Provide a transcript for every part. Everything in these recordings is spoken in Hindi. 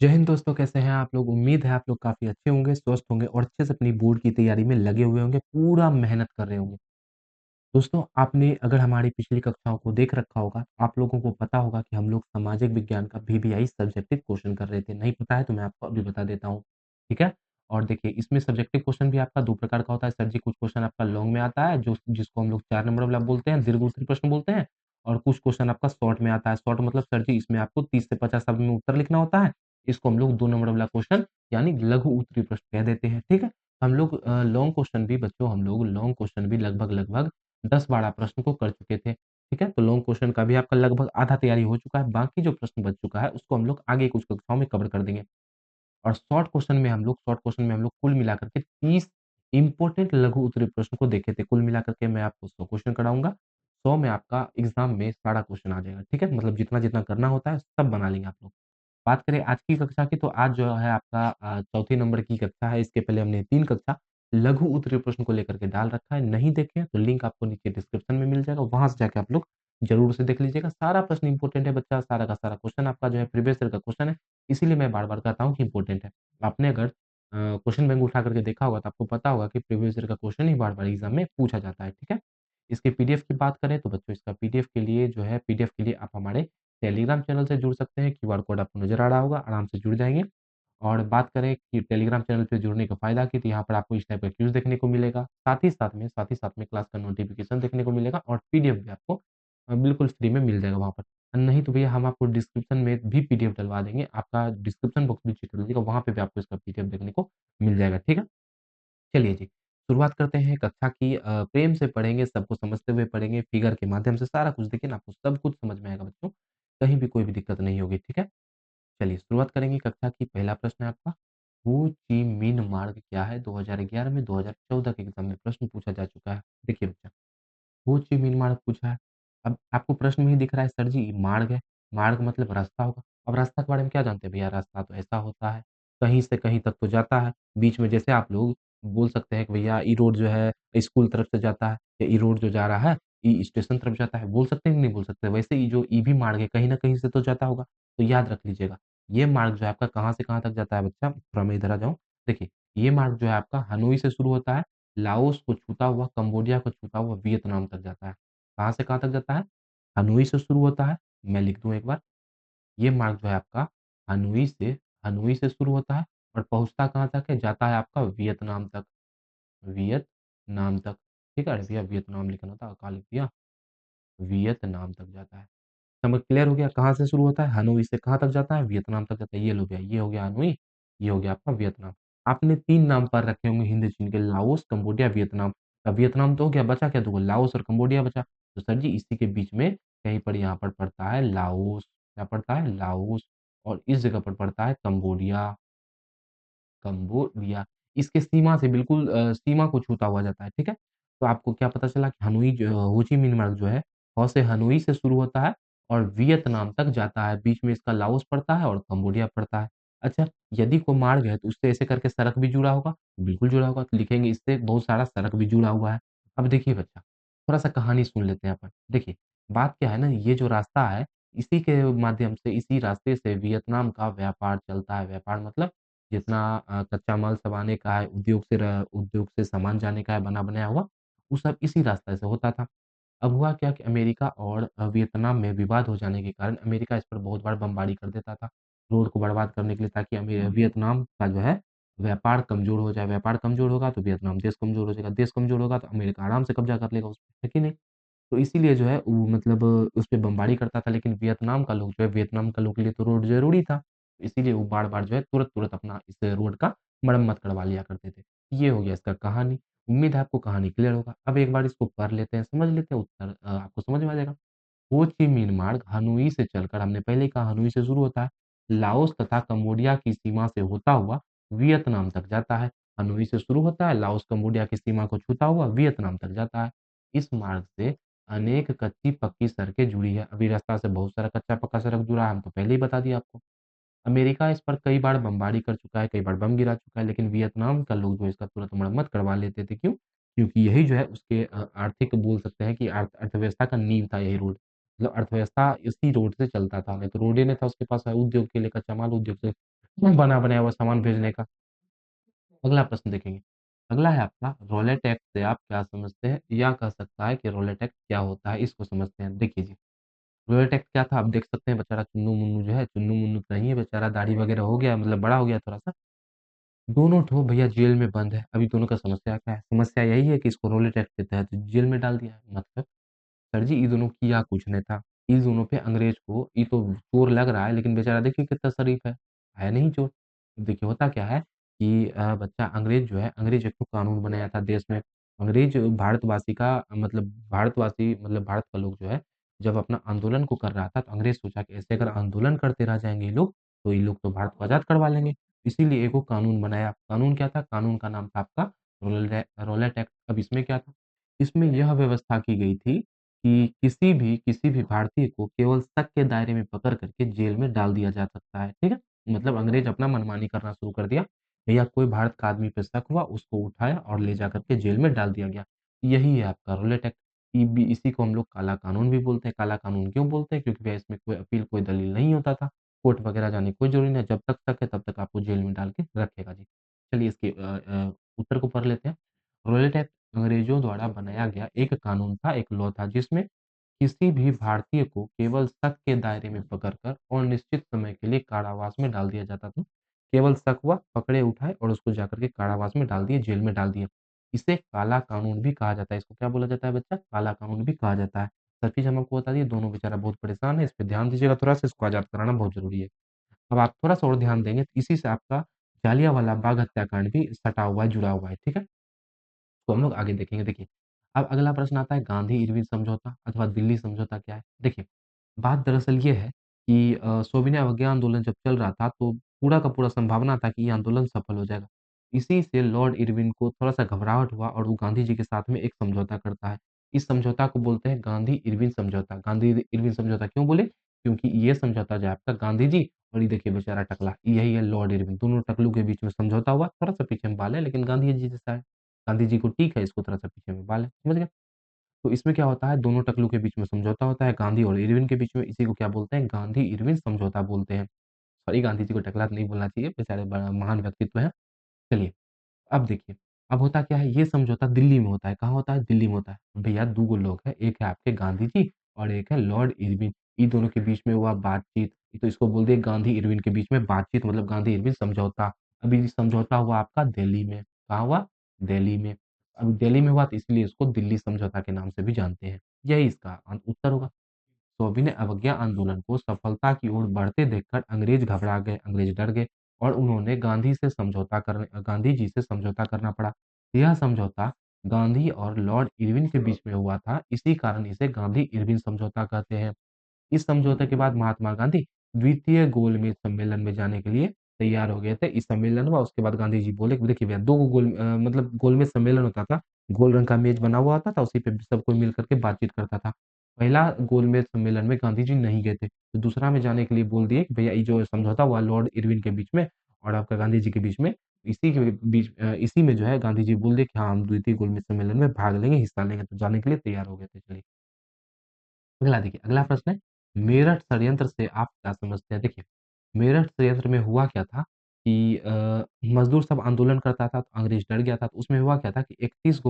जय हिंद दोस्तों, कैसे हैं आप लोग? उम्मीद है आप लोग काफ़ी अच्छे होंगे, स्वस्थ होंगे और अच्छे से अपनी बोर्ड की तैयारी में लगे हुए होंगे, पूरा मेहनत कर रहे होंगे। दोस्तों, आपने अगर हमारी पिछली कक्षाओं को देख रखा होगा, आप लोगों को पता होगा कि हम लोग सामाजिक विज्ञान का वीवीआई सब्जेक्टिव क्वेश्चन कर रहे थे। नहीं पता है तो मैं आपको अभी बता देता हूँ, ठीक है? और देखिए, इसमें सब्जेक्टिव क्वेश्चन भी आपका 2 प्रकार का होता है। सर जी, कुछ क्वेश्चन आपका लॉन्ग में आता है, जो जिसको हम लोग 4 नंबर वाला बोलते हैं, दीर्घ उत्तरीय प्रश्न बोलते हैं और कुछ क्वेश्चन आपका शॉर्ट में आता है। शॉर्ट मतलब सर जी, इसमें आपको 30 से 50 शब्द में उत्तर लिखना होता है। इसको हम लोग 2 नंबर वाला क्वेश्चन यानी लघु उत्तरीय प्रश्न कह देते हैं, ठीक है? हम लोग लॉन्ग क्वेश्चन भी बच्चों हम लोग लॉन्ग क्वेश्चन भी लगभग-लगभग 10-12 प्रश्न को कर चुके थे, ठीक है? तो लॉन्ग क्वेश्चन का भी आपका लगभग आधा तैयारी हो चुका है, बाकी जो प्रश्न बच चुका है, उसको हम लोग आगे कुछ कक्षाओं में कवर कर देंगे। और शॉर्ट क्वेश्चन में हम लोग कुल मिलाकर के 30 इम्पोर्टेंट लघु उत्तरीय प्रश्न को देखे थे। कुल मिलाकर के मैं आपको 100 क्वेश्चन कराऊँगा, 100 में आपका एग्ज़ाम में सारा क्वेश्चन आ जाएगा, ठीक है? मतलब जितना-जितना करना होता है, सब बना लेंगे आप लोग। बात करें आज की कक्षा की, तो आज जो है आपका चौथे नंबर की कक्षा है। इसके पहले हमने 3 कक्षा लघु उत्तरीय प्रश्न को लेकर के डाल रखा है। नहीं देखे हैं तो लिंक आपको नीचे डिस्क्रिप्शन में मिल जाएगा, वहाँ से जाके आप लोग ज़रूर से देख लीजिएगा। सारा प्रश्न इम्पोर्टेंट है बच्चा, सारा का सारा क्वेश्चन आपका जो है प्रीवियस ईयर का क्वेश्चन है, इसीलिए मैं बार-बार कहता हूँ कि इम्पोर्टेंट है। आपने अगर क्वेश्चन बैंक उठा करके देखा होगा तो आपको पता होगा कि प्रीवियस ईयर का क्वेश्चन ही बार-बार एग्ज़ाम में पूछा जाता है, ठीक है? इसके पीडीएफ की बात करें तो बच्चों इसका पीडीएफ के लिए जो है पीडीएफ के लिए आप हमारे टेलीग्राम चैनल से जुड़ सकते हैं, क्यूआर कोड आपको नज़र आ रहा होगा, आराम से जुड़ जाएँगे। और बात करें कि टेलीग्राम चैनल पे जुड़ने का फ़ायदा की, तो यहाँ पर आपको इस टाइप का क्विज़ देखने को मिलेगा। साथ ही साथ में क्लास का नोटिफ़िकेशन देखने को मिलेगा और पीडीएफ भी आपको बिल्कुल फ्री में मिल जाएगा वहाँ पर। नहीं तो भैया हम आपको डिस्क्रिप्शन में भी पीडीएफ डलवा देंगे। आपका डिस्क्रिप्शन बॉक्स भी चेक कर लीजिएगा, वहाँ पे भी आपको इसका पीडीएफ देखने को मिल जाएगा, ठीक है? चलिए जी, शुरुआत करते हैं कक्षा की। प्रेम से पढ़ेंगे, सबको समझते हुए पढ़ेंगे, फिगर के माध्यम से सारा कुछ देखिए ना आपको सब कुछ समझ में आएगा बच्चों, कहीं भी कोई भी दिक्कत नहीं होगी, ठीक है? चलिए शुरुआत करेंगे कक्षा की। पहला प्रश्न है आपका, हो ची मिन्ह मार्ग क्या है? 2011 में 2014 के एग्ज़ाम में प्रश्न पूछा जा चुका है। देखिए बच्चा, हो ची मिन्ह मार्ग पूछा है। अब आपको प्रश्न में ही दिख रहा है सर जी ये मार्ग है, मार्ग मतलब रास्ता होगा। अब रास्ता के बारे में क्या जानते हैं भैया? रास्ता तो ऐसा होता है, कहीं से कहीं तक तो जाता है, बीच में जैसे आप लोग बोल सकते हैं कि भैया ई रोड जो है स्कूल तरफ से जाता है या ई रोड जो जा रहा है, ई स्टेशन तरफ जाता है। बोल सकते हैं कि नहीं बोल सकते? वैसे ही जो ई भी मार्ग है कहीं न कहीं से तो जाता होगा, तो याद रख लीजिएगा। ये मार्ग जो है आपका कहाँ से कहाँ तक जाता है बच्चा? थोड़ा मैं इधर आ जाऊँ। देखिए, ये मार्ग जो है आपका हनोई से शुरू होता है, लाओस को छूता हुआ, कंबोडिया को छूता हुआ वियतनाम तक जाता है। कहाँ से कहाँ तक जाता है? हनोई से शुरू होता है, मैं लिख दूँ एक बार, ये मार्ग जो है आपका हनोई से हनोई से शुरू होता है और पहुँचता कहाँ तक है? जाता है आपका वियतनाम तक, वियतनाम तक, ठीक है? अरे भैया वियतनाम लिखना था, कहाँ लिख दिया? वियतनाम तक जाता है। समझ क्लियर हो गया कहाँ से शुरू होता है? हनोई से कहाँ तक जाता है? वियतनाम तक जाता है। ये लो भैया, ये हो गया हनोई, ये हो गया आपका वियतनाम। आपने 3 नाम पढ़ रखे होंगे हिंद चीन के, लाओस, कंबोडिया, वियतनाम। अब वियतनाम तो हो गया, बचा क्या 2 लाओस और कंबोडिया बचा। तो सर जी इसी के बीच में कहीं पर यहाँ पर पड़ता है लाओस, क्या पड़ता है? लाओस और इस जगह पर पड़ता है कंबोडिया। कंबोडिया, इसके सीमा से बिल्कुल सीमा को छूता हुआ जाता है, ठीक है? तो आपको क्या पता चला कि हनोई जो हो ची मिन्ह मार्ग जो है, से हनोई से शुरू होता है और वियतनाम तक जाता है, बीच में इसका लाओस पड़ता है और कंबोडिया पड़ता है। अच्छा, यदि कोई मार्ग है तो उससे ऐसे करके सड़क भी जुड़ा होगा? बिल्कुल जुड़ा होगा, तो लिखेंगे इससे बहुत सारा सड़क भी जुड़ा हुआ है। अब देखिए बच्चा, थोड़ा-सा कहानी सुन लेते हैं अपन। देखिए, बात क्या है ना, ये जो रास्ता है, इसी के माध्यम से, इसी रास्ते से वियतनाम का व्यापार चलता है। व्यापार मतलब जितना कच्चा माल सब आने का है, उद्योग से सामान जाने का है बना-बनाया हुआ, वो सब इसी रास्ते से होता था। अब हुआ क्या कि अमेरिका और वियतनाम में विवाद हो जाने के कारण अमेरिका इस पर बहुत बार बमबारी कर देता था, रोड को बर्बाद करने के लिए, ताकि वियतनाम का जो है व्यापार कमज़ोर हो जाए। व्यापार कमज़ोर होगा तो वियतनाम देश कमज़ोर हो जाएगा, देश कमज़ोर होगा तो अमेरिका आराम से कब्ज़ा कर लेगा उस पे, है कि नहीं? तो इसीलिए जो है वो मतलब उस पे बमबारी करता था, लेकिन वियतनाम का लोग के लिए तो रोड ज़रूरी था। इसीलिए वो बार-बार जो है तुरंत-तुरंत अपना इस रोड का मरम्मत करवा लिया करते थे। ये हो गया इसका कहानी। उम्मीद है आपको कहानी क्लियर होगा। अब एक बार इसको पढ़ लेते हैं, समझ लेते हैं, उत्तर आपको समझ में आ जाएगा। हो ची मिन्ह मार्ग हनोई से चलकर, हमने पहले ही कहा हनोई से शुरू होता है, लाओस तथा कंबोडिया की सीमा से होता हुआ वियतनाम तक जाता है। हनोई से शुरू होता है, लाओस कंबोडिया की सीमा को छूता हुआ वियतनाम तक जाता है। इस मार्ग से अनेक कच्ची-पक्की सड़कें जुड़ी है। अभी रास्ता से बहुत सारा कच्चा-पक्का सड़क जुड़ा है, हम तो पहले ही बता दिया आपको। अमेरिका इस पर कई बार बमबारी कर चुका है, कई बार बम गिरा चुका है, लेकिन वियतनाम का लोग जो है इसका तुरंत मरम्मत करवा लेते थे। क्यों? क्योंकि यही जो है उसके आर्थिक बोल सकते हैं कि अर्थव्यवस्था का नींव था यही रोड। मतलब अर्थव्यवस्था इसी रोड से चलता था, नहीं तो रोड ही नहीं था उसके पास उद्योग के लिए, कच्चा माल उद्योग से बना बनाया हुआ सामान भेजने का। अगला प्रश्न देखेंगे। अगला है आपका रोलेटेक्स से आप क्या समझते हैं? या कह सकता है कि रोलेटेक्स क्या होता है, इसको समझते हैं। देखिए जी, रोलेटेक्स क्या था? आप देख सकते हैं बेचारा चुन्नू-मुन्नू जो है, चुन्नू-मुन्नू तो नहीं है बेचारा, दाढ़ी वगैरह हो गया, मतलब बड़ा हो गया थोड़ा-सा। दोनों ठो भैया जेल में बंद है। अभी दोनों का समस्या क्या है? समस्या यही है कि इसको रोलेटेक्स के तहत जेल में डाल दिया है। मतलब सर जी, ये दोनों किया कुछ नहीं था। इस दोनों पे अंग्रेज को ये तो चोर लग रहा है, लेकिन बेचारा देखिए कितना शरीफ है नहीं चोर। देखिए होता क्या है कि बच्चा अंग्रेज जो है, अंग्रेज एक तो कानून बनाया था देश में। अंग्रेज भारतवासी का मतलब भारतवासी मतलब भारत का लोग जो है, जब अपना आंदोलन को कर रहा था, तो अंग्रेज सोचा कि ऐसे अगर आंदोलन करते रह जाएँगे ये लोग, तो ये लोग तो भारत को आज़ाद करवा लेंगे। इसीलिए एक वो कानून बनाया। कानून क्या था? कानून का नाम था आपका रोलेट एक्ट। अब इसमें क्या था? इसमें यह व्यवस्था की गई थी कि किसी भी भारतीय को केवल शक के दायरे में पकड़ करके जेल में डाल दिया जा सकता है, ठीक है? मतलब अंग्रेज अपना मनमानी करना शुरू कर दिया, या कोई भारत का आदमी पे शक हुआ, उसको उठाया और ले जाकर के जेल में डाल दिया गया। यही है आपका रोलेट एक्ट। इसी को हम लोग काला कानून भी बोलते हैं। काला कानून क्यों बोलते हैं? क्योंकि भैया इसमें कोई अपील, कोई दलील नहीं होता था। कोर्ट वगैरह जाने की कोई ज़रूरी नहीं है, जब तक शक है तब तक आपको जेल में डाल के रखेगा जी। चलिए इसके उत्तर को पढ़ लेते हैं। रोलेट एक्ट अंग्रेजों द्वारा बनाया गया एक कानून था, एक लॉ था, जिसमें किसी भी भारतीय को केवल शक के दायरे में पकड़कर और निश्चित समय के लिए कारावास में डाल दिया जाता था। केवल शक हुआ, पकड़े, उठाए और उसको जाकर के कारावास में डाल दिए, जेल में डाल दिया। इसे काला कानून भी कहा जाता है। इसको क्या बोला जाता है बच्चा? काला कानून भी कहा जाता है। सब चीज़ हम आपको बता दिए, दोनों बेचारा बहुत परेशान है, इस पे ध्यान दीजिएगा थोड़ा-सा, इसको आज़ाद कराना बहुत ज़रूरी है। अब आप थोड़ा-सा और ध्यान देंगे, तो इसी से आपका जालियांवाला बाग हत्याकांड भी सटा हुआ है, जुड़ा हुआ है, ठीक है? तो हम लोग आगे देखेंगे। देखिए, अब अगला प्रश्न आता है गांधी-इरविन समझौता अथवा दिल्ली समझौता क्या है? देखिए, बात दरअसल ये है कि सविनय अवज्ञा आंदोलन जब चल रहा था, तो पूरा का पूरा संभावना था कि ये आंदोलन सफल हो जाएगा। इसी से लॉर्ड इरविन को थोड़ा-सा घबराहट हुआ और वो गांधी जी के साथ में एक समझौता करता है। इस समझौता को बोलते हैं गांधी-इरविन समझौता। गांधी-इरविन समझौता क्यों बोले? क्योंकि ये समझौता जो है आपका गांधी जी और ये देखिए बेचारा टकला, यही है लॉर्ड इरविन, दोनों टकलू के बीच में समझौता हुआ। थोड़ा-सा पीछे में बाल है, लेकिन गांधी जी जैसा है। गांधी जी को टीक है, इसको थोड़ा-सा पीछे में बाल है, समझ गए? तो इसमें क्या होता है, दोनों टकलू के बीच में समझौता होता है, गांधी और इरविन के बीच में, इसी को क्या बोलते हैं? गांधी-इरविन समझौता बोलते हैं। सॉरी, गांधी जी को टकला तो नहीं बोलना चाहिए, बेचारे बड़ा महान व्यक्तित्व हैं। चलिए, अब देखिए, अब होता क्या है, ये समझौता दिल्ली में होता है। कहाँ होता है? दिल्ली में होता है। भैया 2 गो लोग हैं, एक है आपके गांधी जी और एक है लॉर्ड इरविन। इन दोनों के बीच में हुआ बातचीत, तो इसको बोल दिए गांधी-इरविन के बीच में बातचीत, मतलब गांधी-इरविन समझौता। अभी समझौता हुआ आपका दिल्ली में। कहाँ हुआ? दिल्ली में। अब दिल्ली में हुआ तो इसलिए इसको दिल्ली समझौता के नाम से भी जानते हैं। यही इसका उत्तर होगा। सविनय अवज्ञा आंदोलन को सफलता की ओर बढ़ते देखकर अंग्रेज घबरा गए, अंग्रेज डर गए और उन्होंने गांधी जी से समझौता करना पड़ा। यह समझौता गांधी और लॉर्ड इरविन के बीच में हुआ था, इसी कारण इसे गांधी-इरविन समझौता कहते हैं। इस समझौते के बाद महात्मा गांधी द्वितीय गोलमेज सम्मेलन में जाने के लिए तैयार हो गए थे। इस सम्मेलन हुआ, उसके बाद गांधी जी बोले कि देखिए भैया 2 मतलब गोलमेज सम्मेलन होता था, गोल रंग का मेज बना हुआ होता था, उसी पे सब कोई मिल कर के बातचीत करता था। पहला गोलमेज सम्मेलन में गांधी जी नहीं गए थे, तो दूसरा में जाने के लिए बोल दिए कि भैया ये जो समझौता हुआ लॉर्ड इरविन के बीच में और आपका गांधी जी के बीच में, इसी में जो है गांधी जी बोल दिए कि हाँ, हम द्वितीय गोलमेज सम्मेलन में भाग लेंगे, हिस्सा लेंगे, तो जाने के लिए तैयार हो गए थे। चलिए। अगला देखिए, अगला प्रश्न है, मेरठ षड्यंत्र से आप क्या समझते हैं? देखिए, मेरठ षड्यंत्र में हुआ क्या था कि मज़दूर सब आंदोलन करता था, तो अंग्रेज़ डर गया था, तो उसमें हुआ क्या था कि 31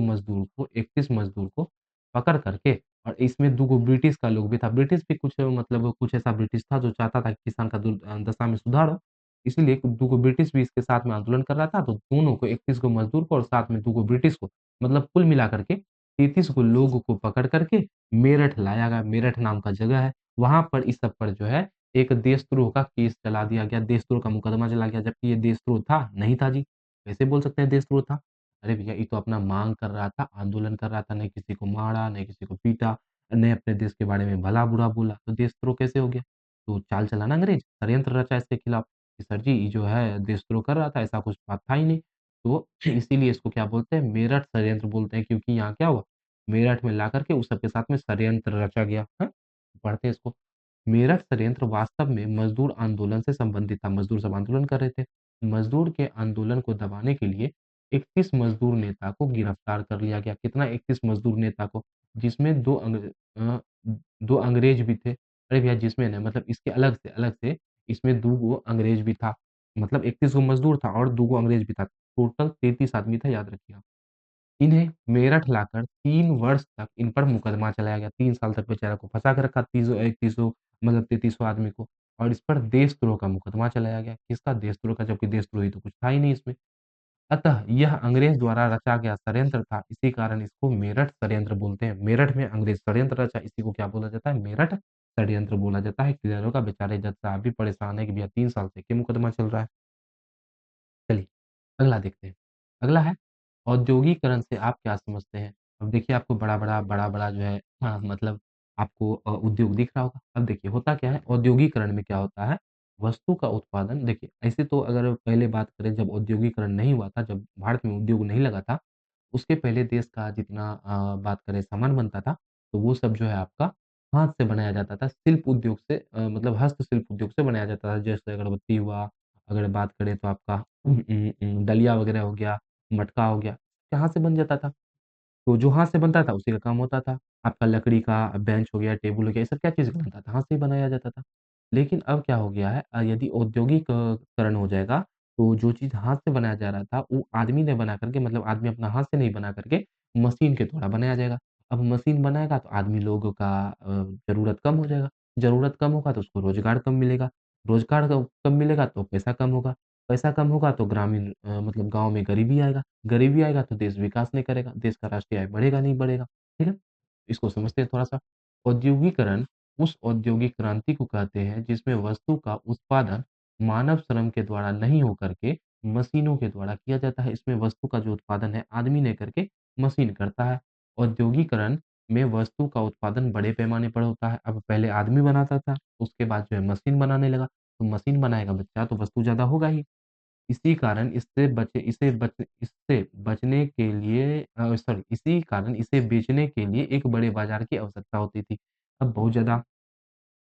मज़दूर को पकड़ करके और इसमें 2 गो ब्रिटिश का लोग भी था। ब्रिटिश भी कुछ मतलब कुछ ऐसा ब्रिटिश था जो चाहता था कि किसान का दशा में सुधार हो, इसीलिए 2 गो ब्रिटिश भी इसके साथ में आंदोलन कर रहा था, तो दोनों को 31 गो मज़दूर को और साथ में 2 गो ब्रिटिश को, मतलब कुल मिला करके 33 को लोगों को पकड़ करके मेरठ लाया गया। मेरठ नाम का जगह है, वहाँ पर इस सब पर जो है एक देशद्रोह का केस चला दिया गया, देशद्रोह का मुकदमा चला गया, जबकि ये देशद्रोह था, नहीं था जी। कैसे बोल सकते हैं देशद्रोह था? अरे भैया ये तो अपना माँग कर रहा था, आंदोलन कर रहा था, नहीं किसी को मारा, नहीं किसी को पीटा, नहीं अपने देश के बारे में भला-बुरा बोला, तो देशद्रोह कैसे हो गया? तो चाल चला ना अंग्रेज, षड्यंत्र रचा इसके खिलाफ कि सर जी ये जो है देशद्रोह कर रहा था, ऐसा कुछ बात था ही नहीं। तो इसीलिए इसको क्या बोलते हैं, मेरठ षड्यंत्र बोलते हैं, क्योंकि यहाँ क्या हुआ, मेरठ में ला कर के उस सबके साथ में षड्यंत्र रचा गया। हाँ? पढ़ते हैं इसको। मेरठ षड्यंत्र वास्तव में मजदूर आंदोलन से संबंधित था। मजदूर सब आंदोलन कर रहे थे। मजदूर के आंदोलन को दबाने के लिए 31 मजदूर नेता को गिरफ्तार कर लिया गया। कितना? 31 मजदूर नेता को, जिसमें 2 अंग्रेज भी थे। अरे भैया जिसमें ना मतलब इसके अलग से इसमें 2 गो अंग्रेज भी था। मतलब 31 गो मज़दूर था और 2 गो अंग्रेज़ भी था। टोटल 33 आदमी था, याद रखिए आप। इन्हें मेरठ लाकर 3 वर्ष तक इन पर मुकदमा चलाया गया। 3 साल तक बेचारा को फँसा के रखा, तीसों 3100 मतलब 3300 आदमी को, और इस पर देशद्रोह का मुकदमा चलाया गया। किसका? देशद्रोह का, जबकि देशद्रोही तो कुछ था ही नहीं इसमें। अतः यह अंग्रेज़ द्वारा रचा गया षड्यंत्र था, इसी कारण इसको मेरठ षड्यंत्र बोलते हैं। मेरठ में अंग्रेज़ षड्यंत्र रचा, इसी को क्या बोला जाता है? मेरठ षड्यंत्र बोला जाता है। क्लियर होगा? बेचारे जज साहब भी परेशान हैं कि भैया 3 साल से क्यों मुकदमा चल रहा है। चलिए, अगला देखते हैं। अगला है औद्योगीकरण से आप क्या समझते हैं? अब देखिए आपको बड़ा-बड़ा जो है मतलब आपको उद्योग दिख रहा होगा। अब देखिए होता क्या है, औद्योगीकरण में क्या होता है, वस्तु का उत्पादन देखिए ऐसे तो अगर पहले बात करें जब औद्योगीकरण नहीं हुआ था, जब भारत में उद्योग नहीं लगा था, उसके पहले देश का जितना बात करें सामान बनता था, तो वो सब जो है आपका हाथ से बनाया जाता था। शिल्प उद्योग से मतलब हस्तशिल्प उद्योग से बनाया जाता था। जैसे अगरबत्ती हुआ, अगर बात करें तो आपका डलिया वगैरह हो गया, मटका हो गया, यहाँ से बन जाता था। तो जो हाथ से बनता था उसी का काम होता था। आपका लकड़ी का बेंच हो गया, टेबल हो गया, ये सब क्या चीज़ का बनता था? हाथ से ही बनाया जाता था। लेकिन अब क्या हो गया है यदि औद्योगिक करण हो जाएगा, तो जो चीज़ हाथ से बनाया जा रहा था, वो आदमी ने बना कर के मतलब आदमी अपना हाथ से नहीं बना कर के मशीन के द्वारा बनाया जाएगा। अब मशीन बनाएगा तो आदमी लोगों का ज़रूरत कम हो जाएगा। ज़रूरत कम होगा तो उसको रोज़गार कम मिलेगा। रोज़गार कम मिलेगा तो पैसा कम होगा। पैसा कम होगा तो ग्रामीण मतलब गाँव में गरीबी आएगा। गरीबी आएगा तो देश विकास नहीं करेगा, देश का राष्ट्रीय आय बढ़ेगा नहीं बढ़ेगा, ठीक है? इसको समझते हैं थोड़ा-सा। औद्योगीकरण उस औद्योगिक क्रांति को कहते हैं जिसमें वस्तु का उत्पादन मानव श्रम के द्वारा नहीं हो करके मशीनों के द्वारा किया जाता है। इसमें वस्तु का जो उत्पादन है आदमी नहीं करके मशीन करता है। औद्योगीकरण में वस्तु का उत्पादन बड़े पैमाने पर होता है। अब पहले आदमी बनाता था, उसके बाद जो है मशीन बनाने लगा, तो मशीन बनाएगा बच्चा तो वस्तु ज़्यादा होगा ही। इसी कारण इससे बचने के लिए सॉरी इसी कारण इसे बेचने के लिए एक बड़े बाज़ार की आवश्यकता होती थी। अब बहुत ज़्यादा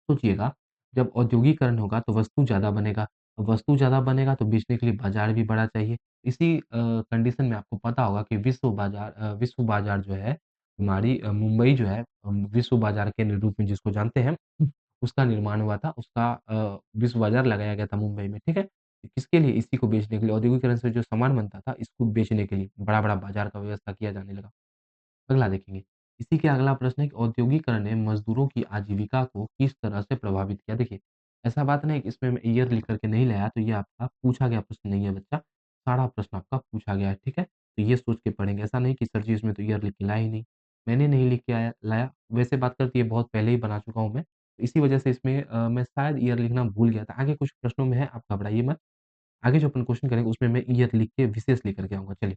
सोचिएगा, जब औद्योगीकरण होगा तो वस्तु ज़्यादा बनेगा, वस्तु ज़्यादा बनेगा तो बेचने के लिए बाज़ार भी बड़ा चाहिए। इसी कंडीशन में आपको पता होगा कि विश्व बाज़ार जो है हमारी मुंबई जो है विश्व बाज़ार के रूप में जिसको जानते हैं, उसका निर्माण हुआ था, उसका विश्व बाज़ार लगाया गया था मुंबई में, ठीक है? किसके लिए? इसी को बेचने के लिए, औद्योगीकरण से जो सामान बनता था, इसको बेचने के लिए बड़ा-बड़ा बाज़ार का व्यवस्था किया जाने लगा। अगला देखेंगे। इसी के अगला प्रश्न है कि औद्योगीकरण ने मज़दूरों की आजीविका को किस तरह से प्रभावित किया? देखिए, ऐसा बात नहीं है कि इसमें मैं ईयर लिख कर के नहीं लाया, तो ये आपका पूछा गया प्रश्न नहीं है बच्चा, सारा प्रश्न आपका पूछा गया है, ठीक है? तो ये सोच के पढ़ेंगे, ऐसा नहीं कि सर जी इसमें तो ईयर लिख के लाए ही नहीं। मैंने नहीं लिख के लाया, वैसे बात करते ये बहुत पहले ही बना चुका हूँ मैं, तो इसी वजह से इसमें मैं शायद ईयर लिखना भूल गया था। आगे कुछ प्रश्नों में है, आप घबराइए मत। आगे जो अपन क्वेश्चन करेंगे उसमें मैं ईयर लिख के विशेष लेकर के आऊँगा, चलिए।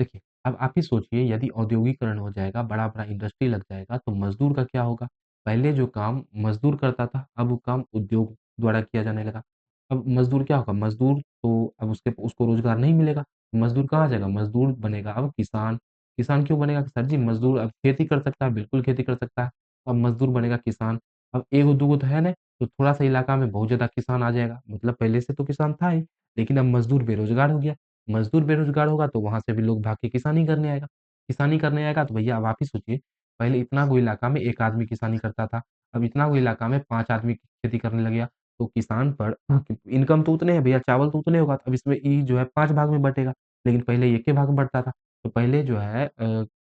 देखिए, अब आप ही सोचिए यदि औद्योगीकरण हो जाएगा, बड़ा-बड़ा इंडस्ट्री लग जाएगा, तो मज़दूर का क्या होगा? पहले जो काम मज़दूर करता था, अब वो काम उद्योग द्वारा किया जाने लगा। अब मज़दूर क्या होगा? मज़दूर तो अब उसको रोज़गार नहीं मिलेगा, मज़दूर कहाँ जाएगा? मज़दूर बनेगा अब किसान। किसान क्यों बनेगा? सर जी मज़दूर अब खेती कर सकता है, बिल्कुल खेती कर सकता है। अब मज़दूर बनेगा किसान। अब 1 2 तो है नहीं, तो थोड़ा-सा इलाका में बहुत ज़्यादा किसान आ जाएगा। मतलब पहले से तो किसान था ही, लेकिन अब मज़दूर बेरोज़गार हो गया। मज़दूर बेरोज़गार होगा तो वहाँ से भी लोग भाग के किसानी करने आएगा। किसानी करने आएगा तो भैया अब आप ही सोचिए, पहले इतना गो इलाका में 1 आदमी किसानी करता था, अब इतना गो इलाका में 5 आदमी खेती करने लग गया, तो किसान पर इनकम तो उतने है भैया, चावल तो उतने होगा, अब इसमें ई जो है 5 भाग में बँटेगा, लेकिन पहले 1 ही भाग में बँटता था। तो पहले जो है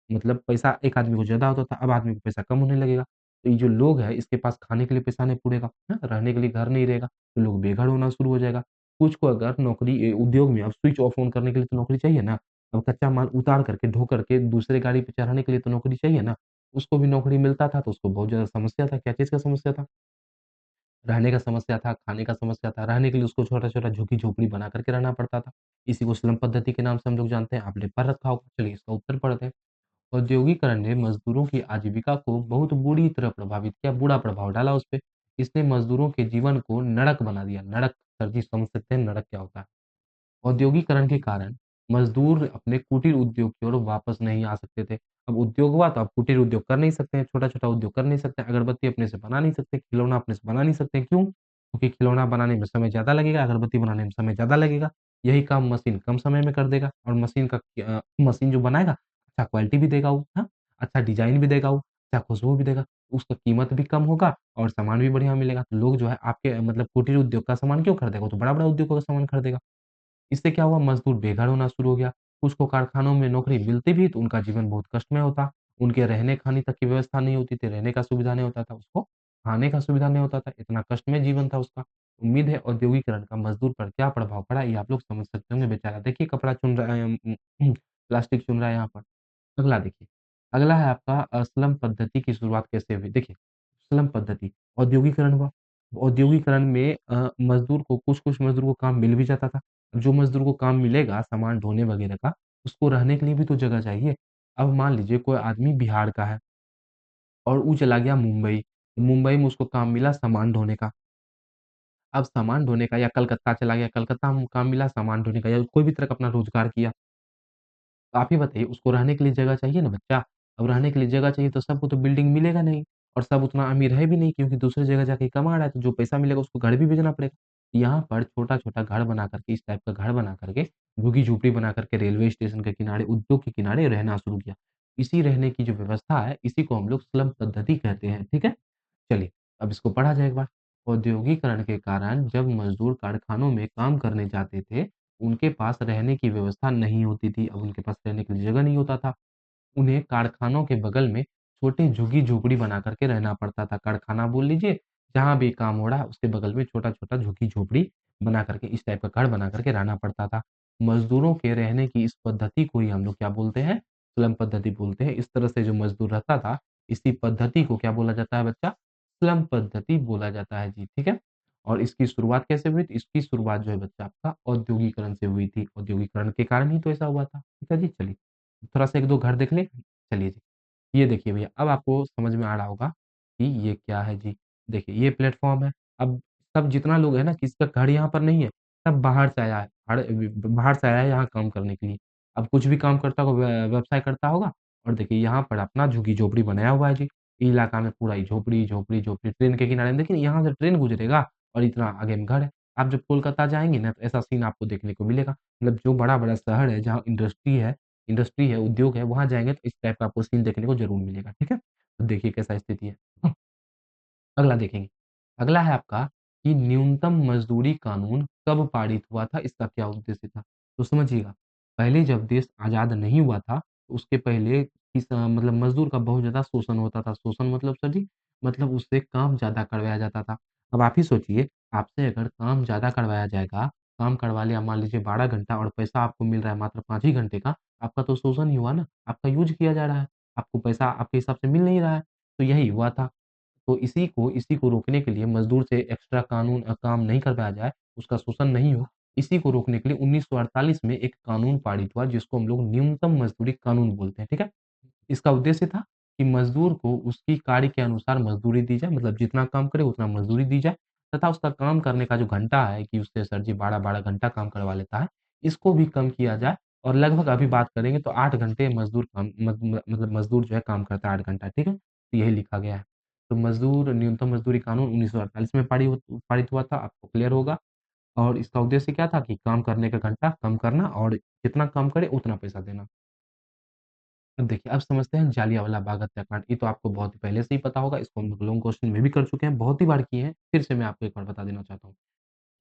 मतलब पैसा एक आदमी को ज़्यादा होता था, अब आदमी को पैसा कम होने लगेगा। तो ये जो लोग हैं, इसके पास खाने के लिए पैसा नहीं पूरेगा, हाँ? रहने के लिए घर नहीं रहेगा, तो लोग बेघर होना शुरू हो जाएगा। कुछ को अगर नौकरी उद्योग में अब स्विच ऑफ ऑन करने के लिए तो नौकरी चाहिए ना। अब कच्चा माल उतार करके, ढो करके दूसरे गाड़ी पे चढ़ाने के लिए तो नौकरी चाहिए ना। उसको भी नौकरी मिलता था तो उसको बहुत ज़्यादा समस्या था। क्या चीज़ का समस्या था? रहने का समस्या था, खाने का समस्या था। रहने के लिए उसको छोटा-छोटा झुग्गी-झोपड़ी बना कर के रहना पड़ता था। इसी को स्लम पद्धति के नाम से हम लोग जानते हैं। आपने पढ़ रखा होगा। चलिए इसका उत्तर पढ़ते हैं। औद्योगीकरण ने मज़दूरों की आजीविका को बहुत बुरी तरह प्रभावित किया, बुरा प्रभाव डाला उस पे। इसने मज़दूरों के जीवन को नरक बना दिया। नरक, सर जी समझ सकते हैं नरक क्या होता है? औद्योगीकरण के कारण मज़दूर अपने कुटीर उद्योग की ओर वापस नहीं आ सकते थे। अब उद्योग हुआ तो अब कुटीर उद्योग कर नहीं सकते हैं, छोटा-छोटा उद्योग कर नहीं सकते हैं, अगरबत्ती अपने से बना नहीं सकते, खिलौना अपने से बना नहीं सकते, क्यों? क्योंकि खिलौना बनाने में समय ज़्यादा लगेगा, अगरबत्ती बनाने में समय ज़्यादा लगेगा। यही काम मशीन कम समय में कर देगा और मशीन जो बनाएगा, अच्छा क्वालिटी भी देगा वो, हाँ? अच्छा डिज़ाइन भी देगा वो, अच्छा खुशबू भी देगा। उसका कीमत भी कम होगा और सामान भी बढ़िया मिलेगा। तो लोग जो है आपके मतलब कुटीर उद्योग का सामान क्यों खरीदेगा? वो तो बड़ा-बड़ा उद्योगों का सामान खरीदेगा। इससे क्या हुआ मज़दूर बेघर होना शुरू हो गया। कुछ को कारखानों में नौकरी मिलती भी तो उनका जीवन बहुत कष्टमय होता। उनके रहने-खाने तक की व्यवस्था नहीं होती थी, रहने का सुविधा नहीं होता था उसको, खाने का सुविधा नहीं होता था, इतना कष्टमय जीवन था उसका। उम्मीद है औद्योगिकरण का मज़दूर पर क्या प्रभाव पड़ा ये आप लोग समझ सकते होंगे बेचारा देखिए कपड़ा चुन रहा है प्लास्टिक चुन रहा है यहाँ पर। अगला देखिए, अगला है आपका स्लम पद्धति की शुरुआत कैसे हुई? देखिए, स्लम पद्धति, औद्योगिकरण हुआ। औद्योगिकरण में मज़दूर को कुछ-कुछ मज़दूर को काम मिल भी जाता था। जो मज़दूर को काम मिलेगा सामान ढोने वगैरह का, उसको रहने के लिए भी तो जगह चाहिए। अब मान लीजिए कोई आदमी बिहार का है और वो चला गया मुंबई। मुंबई में उसको काम मिला सामान ढोने का। अब सामान ढोने का या कलकत्ता चला गया, कलकत्ता में काम मिला सामान ढोने का या कोई भी तरह का अपना रोज़गार किया। आप ही बताइए उसको रहने के लिए जगह चाहिए ना बच्चा। अब रहने के लिए जगह चाहिए तो सबको तो बिल्डिंग मिलेगा नहीं और सब उतना अमीर है भी नहीं क्योंकि दूसरी जगह जाके कमा रहा है तो जो पैसा मिलेगा उसको घर भी भेजना पड़ेगा। यहाँ पर छोटा-छोटा घर बना करके इस टाइप का घर बना करके, झुग्गी-झोपड़ी बना करके रेलवे स्टेशन के किनारे, उद्योग के किनारे रहना शुरू किया। इसी रहने की जो व्यवस्था है, इसी को हम लोग स्लम पद्धति कहते हैं, ठीक है? चलिए, अब इसको पढ़ा जाए एक बार। औद्योगीकरण के कारण जब मज़दूर कारखानों में काम करने जाते थे, उनके पास रहने की व्यवस्था नहीं होती थी। अब उनके पास रहने के लिए जगह नहीं होता था। उन्हें कारखानों के बगल में छोटे झुग्गी-झोपड़ी बना कर के रहना पड़ता था। कारखाना बोल लीजिए, जहाँ भी काम हो रहा है उसके बगल में छोटा-छोटा झुग्गी-झोपड़ी बना कर के इस टाइप का घर बना कर के रहना पड़ता था। मज़दूरों के रहने की इस पद्धति को ही हम लोग क्या बोलते हैं? स्लम पद्धति बोलते हैं। इस तरह से जो मज़दूर रहता था, इसी पद्धति को क्या बोला जाता है बच्चा? स्लम पद्धति बोला जाता है जी, ठीक है? और इसकी शुरुआत कैसे हुई थी? इसकी शुरुआत जो है बच्चा आपका औद्योगीकरण से हुई थी। औद्योगीकरण के कारण ही तो ऐसा हुआ था। ठीक है जी, चलिए। थोड़ा-सा 1-2 घर देख लें? चलिए जी। ये देखिए भैया, अब आपको समझ में आ रहा होगा कि ये क्या है जी। देखिए, ये प्लेटफ़ॉर्म है। अब सब जितना लोग है ना, किसी का घर यहाँ पर नहीं है, सब बाहर से आया है। बाहर से आया है यहाँ काम करने के लिए। अब कुछ भी काम करता होगा, व्यवसाय करता होगा और देखिए यहाँ पर अपना झुग्गी-झोपड़ी बनाया हुआ है जी। इलाका में पूरा ही झोपड़ी, झोपड़ी, झोपड़ी। ट्रेन के किनारे देखिए यहाँ से ट्रेन गुज़रेगा और इतना आगे में घर है। आप जब कोलकाता जाएँगे ना, तो ऐसा सीन आपको देखने को मिलेगा। मतलब जो बड़ा-बड़ा शहर है, जहाँ इंडस्ट्री है, उद्योग है, वहाँ जाएँगे तो इस टाइप का आपको सीन देखने को ज़रूर मिलेगा, ठीक है? तो देखिए कैसा स्थिति है। अगला देखेंगे। अगला है आपका कि न्यूनतम मज़दूरी कानून कब पारित हुआ था, इसका क्या उद्देश्य था? तो समझिएगा, पहले जब देश आज़ाद नहीं हुआ था, तो उसके पहले मतलब मज़दूर का बहुत ज़्यादा शोषण होता था। शोषण मतलब सर जी, मतलब उससे काम ज़्यादा करवाया जाता था। अब आप ही सोचिए, आपसे अगर काम ज़्यादा करवाया जाएगा, काम करवा लिया मान लीजिए 12 घंटा और पैसा आपको मिल रहा है मात्र 5 ही घंटे का, आपका तो शोषण ही हुआ ना, आपका यूज़ किया जा रहा है, आपको पैसा आपके हिसाब से मिल नहीं रहा है। तो यही हुआ था। तो इसी को रोकने के लिए मज़दूर से एक्स्ट्रा काम नहीं करवाया जाए, उसका शोषण नहीं हो, इसी को रोकने के लिए 1948 में एक कानून पारित हुआ जिसको हम लोग न्यूनतम मज़दूरी कानून बोलते हैं, ठीक है? इसका उद्देश्य था कि मज़दूर को उसकी कार्य के अनुसार मज़दूरी दी जाए, मतलब जितना काम करे उतना मज़दूरी दी जाए तथा उसका काम करने का जो घंटा है कि उससे सर जी 12-12 घंटा काम करवा लेता है, इसको भी कम किया जाए और लगभग अभी बात करेंगे तो 8 घंटे मज़दूर काम मतलब मज़दूर जो है काम करता है 8 घंटा, ठीक है? तो यही लिखा गया है। तो मज़दूर न्यूनतम मज़दूरी कानून 1948 में पारित हुआ था, आपको क्लियर होगा और इसका उद्देश्य क्या था कि काम करने का घंटा कम करना और जितना काम करे उतना पैसा देना। अब देखिए, अब समझते हैं जालियांवाला बाग हत्याकांड। ये तो आपको बहुत ही पहले से ही पता होगा, इसको हम लोग लॉन्ग क्वेश्चन में भी कर चुके हैं, बहुत ही बार किए हैं। फिर से मैं आपको एक बार बता देना चाहता हूँ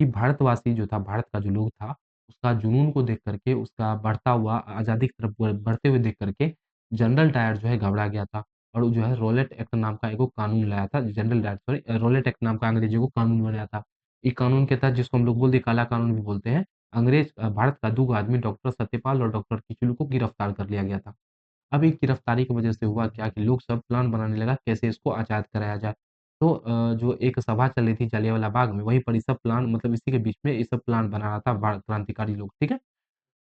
कि भारतवासी जो था, भारत का जो लोग था, उसका जुनून को देख कर के, उसका बढ़ता हुआ आज़ादी की तरफ बढ़ते हुए देख कर के, जनरल डायर जो है घबरा गया था और वो जो है रॉलेट एक्ट नाम का एगो कानून लाया था। General Dyer sorry Rowlatt Act नाम का अंग्रेजी को कानून बनाया था। ये कानून के तहत जिसको हम लोग बोलते हैं काला कानून भी बोलते हैं, भारत का 2 आदमी डॉक्टर सत्यपाल और डॉक्टर किचलू को गिरफ्तार कर लिया गया था। अब एक गिरफ्तारी की वजह से हुआ क्या कि लोग सब प्लान बनाने लगा कैसे इसको आज़ाद कराया जाए। तो जो एक सभा चल रही थी जलियांवाला बाग में वहीं पर ये सब प्लान मतलब इसी के बीच में ये सब प्लान बना रहा था क्रांतिकारी लोग, ठीक है?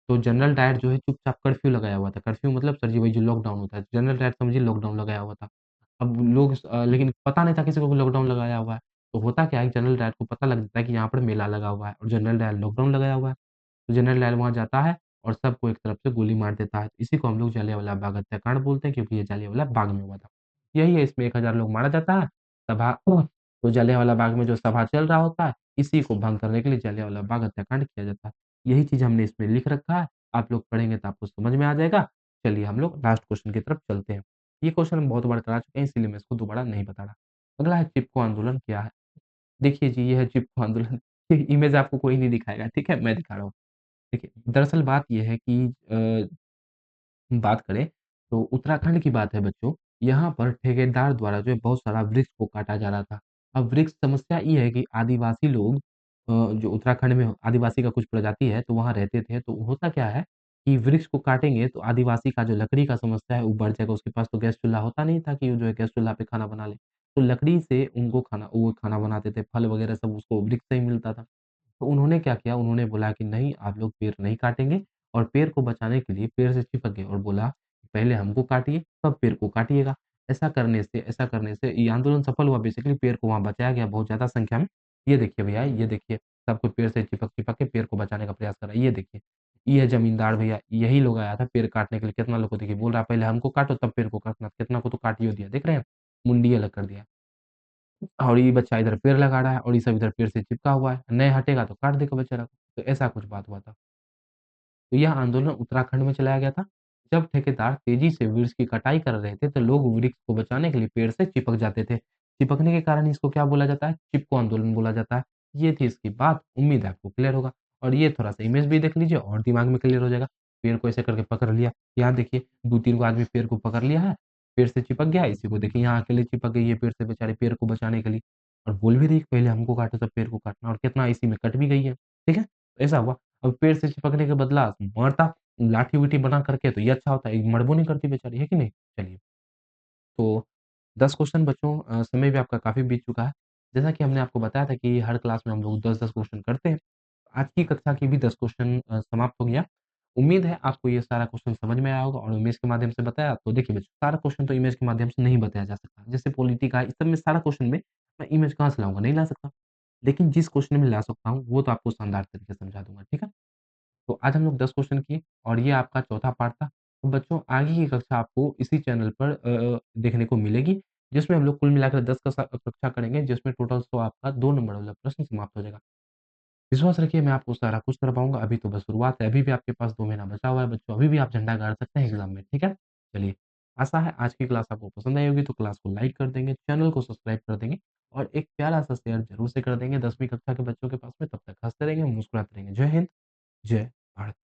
तो जनरल डायर जो है चुपचाप कर्फ्यू लगाया हुआ था। कर्फ्यू मतलब सर जी वही जो लॉकडाउन होता है। जनरल डायर समझिए लॉकडाउन लगाया हुआ था। अब लोग लेकिन पता नहीं था किसी को कि लॉकडाउन लगाया हुआ है। तो होता क्या है जनरल डायर को पता लग जाता है कि यहाँ पर मेला लगा हुआ है और जनरल डायर लॉकडाउन लगाया हुआ है। तो जनरल डायर वहाँ जाता है और सबको एक तरफ से गोली मार देता है। इसी को हम लोग जलियांवाला बाग हत्याकांड बोलते हैं क्योंकि ये जलियांवाला बाग में हुआ था। यही है इसमें 1000 लोग मारा जाता है। सभा तो जलियांवाला बाग में जो सभा चल रहा होता है, इसी को भंग करने के लिए जलियांवाला बाग हत्याकांड किया जाता है। यही चीज़ हमने इसमें लिख रखा है। आप लोग पढ़ेंगे तो आपको समझ में आ जाएगा। चलिए हम लोग लास्ट क्वेश्चन की तरफ चलते हैं। ये क्वेश्चन हम बहुत बार करा चुके हैं इसीलिए मैं इसको दोबारा नहीं बता रहा। अगला है चिपको आंदोलन क्या है? देखिए जी, ये है चिपको आंदोलन। ये इमेज आपको कोई नहीं दिखाएगा, ठीक है? मैं दिखा रहा हूँ। देखिए, दरअसल बात ये है कि बात करें तो उत्तराखंड की बात है बच्चों, यहाँ पर ठेकेदार द्वारा जो है बहुत सारा वृक्ष को काटा जा रहा था। अब वृक्ष समस्या ये है कि आदिवासी लोग जो उत्तराखंड में आदिवासी का कुछ प्रजाति है तो वहाँ रहते थे, तो होता क्या है कि वृक्ष को काटेंगे तो आदिवासी का जो लकड़ी का समस्या है वो बढ़ जाएगा, उसके पास तो गैस चूल्हा होता नहीं था कि वो जो है गैस चूल्हा पे खाना बना ले। तो लकड़ी से उनको वो खाना बनाते थे, फल वगैरह सब उसको वृक्ष से ही मिलता था। तो उन्होंने क्या किया, उन्होंने बोला कि नहीं आप लोग पेड़ नहीं काटेंगे और पेड़ को बचाने के लिए पेड़ से चिपक गए और बोला, पहले हमको काटिए, तब पेड़ को काटिएगा। ऐसा करने से ये आंदोलन सफल हुआ बेसिकली पेड़ को वहाँ बचाया गया बहुत ज़्यादा संख्या में। ये देखिए भैया, ये देखिए, सब कोई पेड़ से चिपक-चिपक के पेड़ को बचाने का प्रयास कर रहा है। ये देखिए, ये है ज़मींदार भैया, यही लोग आया था पेड़ काटने के लिए। कितना लोग को देखिए बोल रहा है पहले हमको काटो तब पेड़ को काटना, कितना को तो काट ही दिया। देख रहे हैं? मुंडी अलग कर दिया। और ये बच्चा इधर पेड़ लगा रहा है और ये सब इधर पेड़ से चिपका हुआ है, नहीं हटेगा तो काट देगा बेचारा को। तो ऐसा कुछ बात हुआ था। तो यह आंदोलन उत्तराखंड में चलाया गया था। जब ठेकेदार तेजी से वृक्ष की कटाई कर रहे थे, तो लोग वृक्ष को बचाने के लिए पेड़ से चिपक जाते थे। चिपकने के कारण इसको क्या बोला जाता है? चिपको आंदोलन बोला जाता है। ये थी इसकी बात, उम्मीद है आपको क्लियर होगा। और ये थोड़ा-सा इमेज भी देख लीजिए और दिमाग में क्लियर हो जाएगा। पेड़ को ऐसे करके पकड़ लिया, यहाँ देखिए 2-3 गो आदमी पेड़ को पकड़ लिया है, पेड़ से चिपक गया, इसी को देखिए यहाँ अकेले चिपक गई है पेड़ से बेचारे पेड़ को बचाने के लिए। और बोल भी रही है पहले हमको काटो तब पेड़ को काटना और कितना इसी में कट भी गई है। ठीक है? ऐसा हुआ। अब पेड़ से चिपकने के बदला मरता लाठी-वाठी बना करके तो ये अच्छा होता है, मरबो नहीं करती बेचारी, है कि नहीं? चलिए, तो 10 क्वेश्चन बच्चों समय भी आपका काफ़ी बीत चुका है। जैसा कि हमने आपको बताया था कि हर क्लास में हम लोग 10-10 क्वेश्चन करते हैं। आज की कक्षा के भी 10 क्वेश्चन समाप्त हो गया। उम्मीद है आपको ये सारा क्वेश्चन समझ में आया होगा और इमेज के माध्यम से बताया। तो देखिए बच्चों, सारा क्वेश्चन तो इमेज के माध्यम से नहीं बताया जा सकता। जैसे पॉलिटी का, इस सब में सारा क्वेश्चन में मैं इमेज कहाँ से लाऊँगा? नहीं ला सकता। लेकिन जिस क्वेश्चन में ला सकता हूँ, वो तो आपको शानदार तरीके से समझा दूँगा, ठीक है? तो आज हम लोग 10 क्वेश्चन किए और ये आपका चौथा पार्ट था। तो बच्चों आगे की कक्षा आपको इसी चैनल पर देखने को मिलेगी, जिसमें हम लोग कुल मिलाकर 10 कक्षा करेंगे, जिसमें टोटल तो आपका 2 नंबर वाला प्रश्न समाप्त हो जाएगा। विश्वास रखिए मैं आपको सारा कुछ कर पाऊँगा, अभी तो बस शुरुआत है, अभी भी आपके पास 2 महीना बचा हुआ है बच्चों, अभी भी आप झंडा गाड़ सकते हैं एग्ज़ाम में, ठीक है? चलिए, आशा है आज की क्लास आपको पसंद आई होगी, तो क्लास को लाइक कर देंगे, चैनल को सब्सक्राइब कर देंगे और एक प्यारा-सा शेयर ज़रूर से कर देंगे 10वीं कक्षा के बच्चों के पास में, तब तक हँसते रहेंगे, मुस्कुराते रहेंगे। जय हिंद, जय भारत।